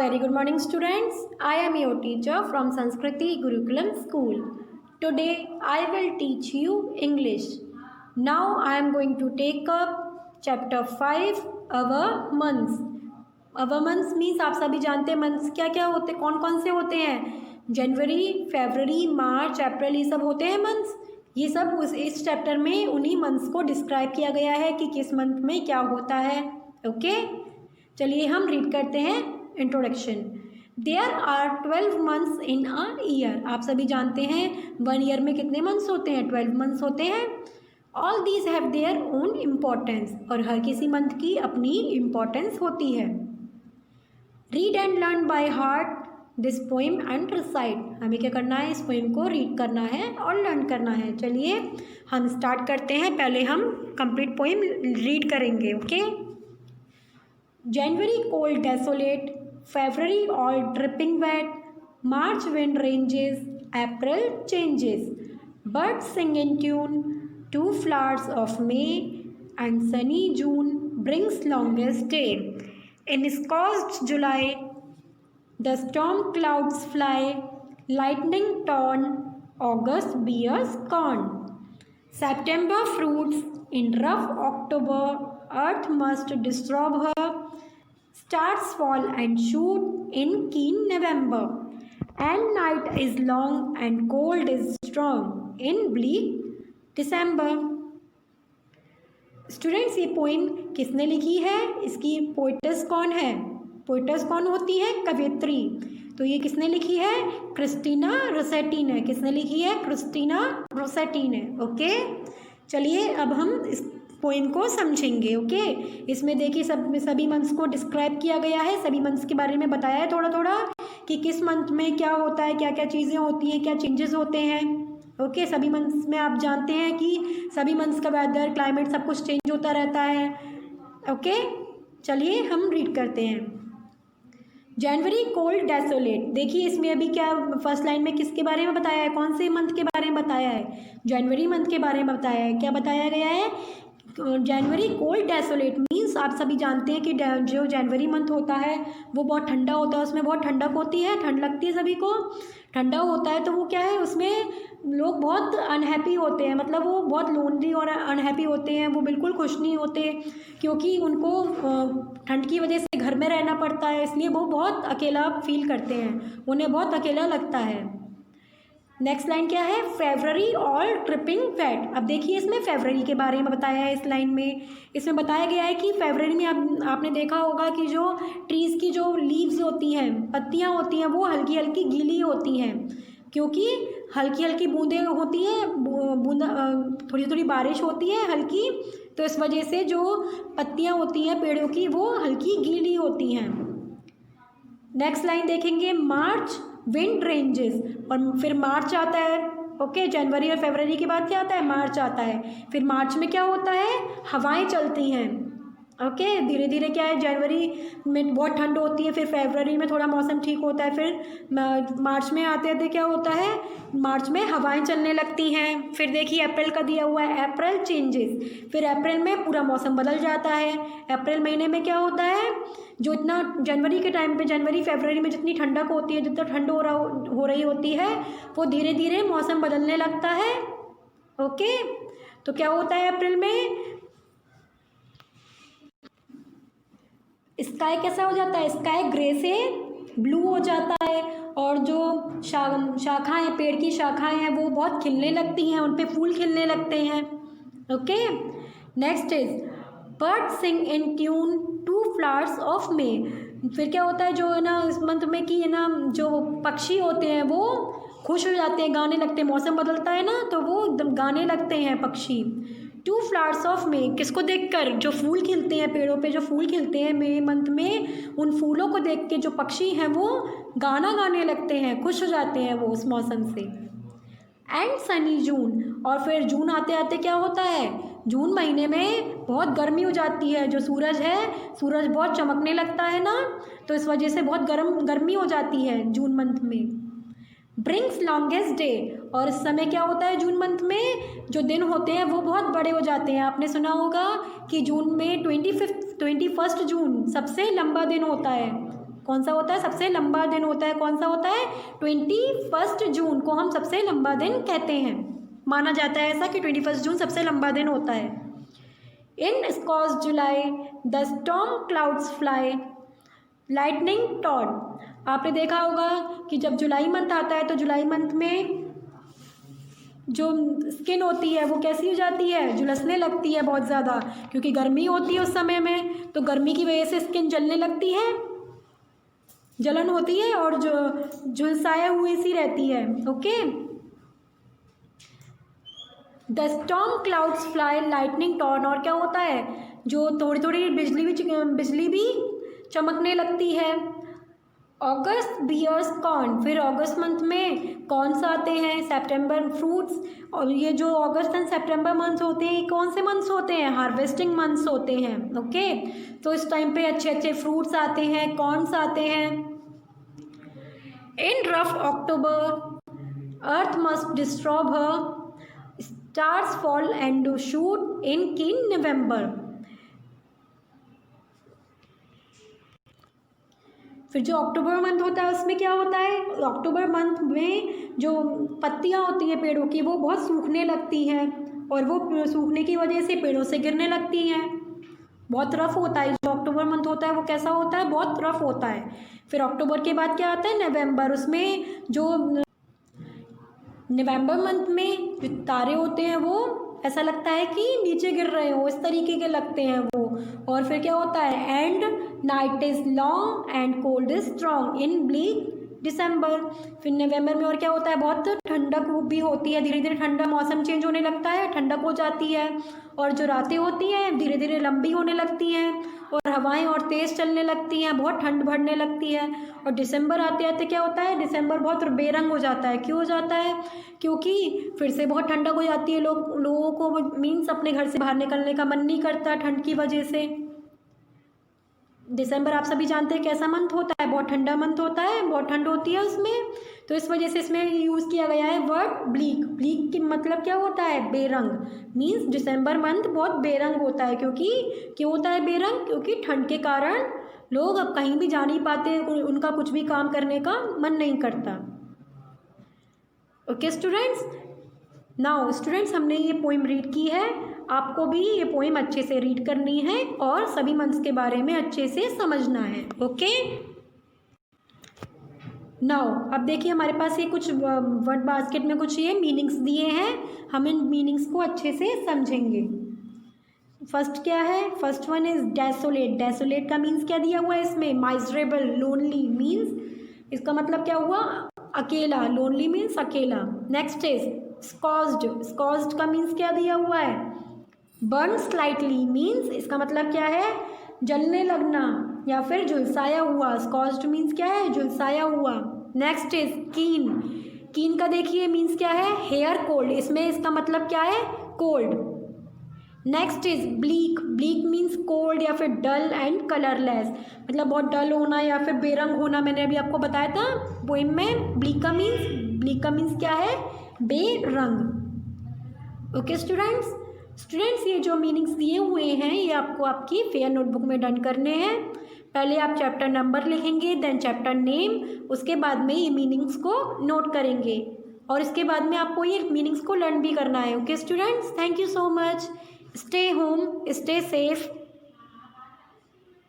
Very good morning, students. I am your teacher from Sanskriti Gurukulam School. Today I will teach you English. Now I am going to take up chapter 5, our months. Our months means आप सभी जानते हैं months क्या क्या होते, कौन कौन से होते हैं. जनवरी, फरवरी, मार्च, अप्रैल, ये सब होते हैं months. ये सब इस चैप्टर में उन्हीं मंथ्स को डिस्क्राइब किया गया है कि किस मंथ में क्या होता है. ओके, चलिए हम रीड करते हैं. Introduction. There are 12 months in a year. आप सभी जानते हैं 1 ईयर में कितने मंथ्स होते हैं, 12 मंथ्स होते हैं. All these have their own importance. और हर किसी मंथ की अपनी इम्पोर्टेंस होती है. Read and learn by heart this poem and recite. हमें क्या करना है, इस पोएम को रीड करना है और लर्न करना है. चलिए हम स्टार्ट करते हैं. पहले हम कंप्लीट पोएम रीड करेंगे. Okay. January cold desolate, February all dripping wet, March wind ranges, April changes, birds sing in tune, 2 flowers of May, and sunny June brings longest day. In scorched July, the storm clouds fly, lightning torn, August bears corn. September fruits, in rough October, earth must disrobe her. Stars fall and shoot in keen November, and night is long and cold is strong in bleak December. Students, ये poem किसने लिखी है, इसकी poet's कौन है, poet's कौन होती है, कवियत्री. तो ये किसने लिखी है, क्रिस्टीना रोसेटी ने. किसने लिखी है, क्रिस्टीना रोसेटी ने. ओके, चलिए अब हम इस पोइम को समझेंगे. ओके, इसमें देखिए सभी मंथ्स को डिस्क्राइब किया गया है, सभी मंथ्स के बारे में बताया है थोड़ा थोड़ा कि किस मंथ में क्या होता है, क्या क्या चीज़ें होती हैं, क्या चेंजेस होते हैं. ओके, सभी मंथ्स में आप जानते हैं कि सभी मंथ्स का वेदर, क्लाइमेट सब कुछ चेंज होता रहता है. ओके, चलिए हम रीड करते हैं. जनवरी कोल्ड डेसोलेट. देखिए इसमें अभी क्या फर्स्ट लाइन में किसके बारे में बताया है, कौन से मंथ के बारे में बताया है, जनवरी मंथ के बारे में बताया है. क्या बताया गया है, जनवरी कोल्ड डेसोलेट मीन्स आप सभी जानते हैं कि जो जनवरी मंथ होता है वो बहुत ठंडा होता है, उसमें बहुत ठंडक होती है, ठंड लगती है, सभी को ठंडा होता है. तो वो क्या है, उसमें लोग बहुत अनहैप्पी होते हैं, मतलब वो बहुत लोनली और अनहैप्पी होते हैं, वो बिल्कुल खुश नहीं होते क्योंकि उनको ठंड की वजह से घर में रहना पड़ता है, इसलिए वो बहुत अकेला फील करते हैं, उन्हें बहुत अकेला लगता है. नेक्स्ट लाइन क्या है, फेब्रवरी ऑल ट्रिपिंग वेट. अब देखिए इसमें फेब्रवरी के बारे में बताया है. इस लाइन में इसमें बताया गया है कि फेब्रवरी में आपने देखा होगा कि जो ट्रीज़ की जो लीव्स होती हैं, पत्तियां होती हैं, वो हल्की हल्की गीली होती हैं क्योंकि हल्की हल्की बूंदें होती हैं, थोड़ी थोड़ी बारिश होती है हल्की, तो इस वजह से जो पत्तियाँ होती हैं पेड़ों की वो हल्की गीली होती हैं. नेक्स्ट लाइन देखेंगे, मार्च विंड रेंजेस. और फिर मार्च आता है. ओके, जनवरी और फरवरी के बाद क्या आता है, मार्च आता है. फिर मार्च में क्या होता है, हवाएं चलती हैं. ओके, धीरे धीरे क्या है, जनवरी में बहुत ठंड होती है, फिर फरवरी में थोड़ा मौसम ठीक होता है, फिर मार्च में आते आते क्या होता है, मार्च में हवाएं चलने लगती हैं. फिर देखिए अप्रैल का दिया हुआ है, अप्रैल चेंजेस. फिर अप्रैल में पूरा मौसम बदल जाता है. अप्रैल महीने में क्या होता है, जो इतना जनवरी के टाइम पे, जनवरी फरवरी में जितनी ठंडक होती है, जितना ठंड हो रही होती है, वो धीरे धीरे मौसम बदलने लगता है. ओके, तो क्या होता है अप्रैल में, स्काई कैसा हो जाता है, स्काई ग्रे से ब्लू हो जाता है, और जो शाखाएं, पेड़ की शाखाएं हैं वो बहुत खिलने लगती हैं, उन पे फूल खिलने लगते हैं. Okay, next is bird sing in tune, 2 flowers of May. फिर क्या होता है, जो है ना इस मंथ में कि है ना जो पक्षी होते हैं वो खुश हो जाते हैं, गाने लगते हैं, मौसम बदलता है ना तो वो एकदम गाने लगते हैं पक्षी. 2 फ्लावर्स ऑफ मे, किसको देखकर, जो फूल खिलते हैं पेड़ों पे, जो फूल खिलते हैं मई मंथ में, उन फूलों को देख के जो पक्षी हैं वो गाना गाने लगते हैं, खुश हो जाते हैं वो उस मौसम से. एंड सनी जून. और फिर जून आते आते क्या होता है, जून महीने में बहुत गर्मी हो जाती है, जो सूरज है, सूरज बहुत चमकने लगता है ना, तो इस वजह से बहुत गर्मी हो जाती है जून मंथ में. Brings longest day. और इस समय क्या होता है, जून मंथ में जो दिन होते हैं वो बहुत बड़े हो जाते हैं. आपने सुना होगा कि जून में 21 जून सबसे लंबा दिन होता है. कौन सा होता है, सबसे लंबा दिन होता है, कौन सा होता है, 21 जून को हम सबसे लंबा दिन कहते हैं। माना जाता है ऐसा कि 21 जून सबसे लंबा दिन होता है। In scorching July the storm clouds fly lightning torn. आपने देखा होगा कि जब जुलाई मंथ आता है तो जुलाई मंथ में जो स्किन होती है वो कैसी हो जाती है, झुलसने लगती है बहुत ज़्यादा, क्योंकि गर्मी होती है उस समय में, तो गर्मी की वजह से स्किन जलने लगती है, जलन होती है और जो झुलसाया हुई सी रहती है। Okay, the storm clouds fly lightning torn, और क्या होता है, जो थोड़ी थोड़ी बिजली भी चमकने लगती है। अगस्त बियर्स कॉर्न, फिर अगस्त मंथ में कौन सा आते हैं, सितंबर फ्रूट्स। और ये जो अगस्त एंड सितंबर मंथ्स होते हैं, कौन से मंथ्स होते हैं, हार्वेस्टिंग मंथ्स होते हैं। ओके, तो इस टाइम पे अच्छे अच्छे फ्रूट्स आते हैं, कॉर्न्स आते हैं। In rough October earth must disturb her stars fall and shoot in keen November. फिर जो अक्टूबर मंथ होता है उसमें क्या होता है, अक्टूबर मंथ में जो पत्तियां होती हैं पेड़ों की वो बहुत सूखने लगती हैं, और वो सूखने की वजह से पेड़ों से गिरने लगती हैं। बहुत रफ होता है जो अक्टूबर मंथ होता है, वो कैसा होता है, बहुत रफ होता है। फिर अक्टूबर के बाद क्या आता है, नवंबर। उसमें जो नवंबर मंथ में जो तारे होते हैं वो ऐसा लगता है कि नीचे गिर रहे हो, इस तरीके के लगते हैं वो। और फिर क्या होता है, and night is long and cold is strong in bleak December. फिर नवंबर में और क्या होता है, बहुत ठंडक भी होती है, धीरे धीरे ठंडा मौसम चेंज होने लगता है, ठंडक हो जाती है, और जो रातें होती हैं धीरे धीरे लंबी होने लगती हैं, और हवाएं और तेज़ चलने लगती हैं, बहुत ठंड बढ़ने लगती है। और दिसंबर आते आते क्या होता है, दिसंबर बहुत बेरंग हो जाता है। क्यों हो जाता है, क्योंकि फिर से बहुत ठंडक हो जाती है, लोगों को मीन्स अपने घर से बाहर निकलने का मन नहीं करता ठंड की वजह से। दिसंबर आप सभी जानते हैं कैसा मंथ होता है, बहुत ठंडा मंथ होता है, बहुत ठंड होती है उसमें, तो इस वजह से इसमें यूज़ किया गया है वर्ड ब्लीक। ब्लीक की मतलब क्या होता है, बेरंग। मीन्स दिसंबर मंथ बहुत बेरंग होता है। क्यों होता है बेरंग, क्योंकि ठंड के कारण लोग अब कहीं भी जा नहीं पाते, उनका कुछ भी काम करने का मन नहीं करता। ओके स्टूडेंट्स, नाउ स्टूडेंट्स हमने ये पोइम रीड की है, आपको भी ये पोइम अच्छे से रीड करनी है और सभी मंथ्स के बारे में अच्छे से समझना है। ओके, नाउ अब देखिए हमारे पास ये कुछ वर्ड बास्केट में कुछ ये मीनिंग्स दिए हैं, हम इन मीनिंग्स को अच्छे से समझेंगे। फर्स्ट क्या है, first one is desolate. Desolate का मीन्स क्या दिया हुआ है इसमें, माइजरेबल, लोनली मीन्स, इसका मतलब क्या हुआ, अकेला, लोनली मीन्स अकेला। Next is scorched. स्कॉज्ड का मीन्स क्या दिया हुआ है, बर्न स्लाइटली मीन्स, इसका मतलब क्या है, जलने लगना या फिर झुलसाया हुआ। स्कॉज्ड मीन्स क्या है, झुलसाया हुआ। Next is keen. कीन का देखिए मीन्स क्या है, हेयर कोल्ड, इसमें इसका मतलब क्या है, cold. Next is bleak. Bleak means cold या फिर डल एंड कलरलेस, मतलब बहुत डल होना या फिर बेरंग होना, मैंने अभी आपको बताया था पोइम में। ब्लीक का मीन्स क्या है, बेरंग। ओके स्टूडेंट्स ये जो मीनिंग्स दिए हुए हैं ये आपको आपकी फेयर नोटबुक में डन करने हैं। पहले आप चैप्टर नंबर लिखेंगे, देन चैप्टर नेम, उसके बाद में ये मीनिंग्स को नोट करेंगे, और इसके बाद में आपको ये मीनिंग्स को लर्न भी करना है। Okay students, thank you so much, stay home, stay safe.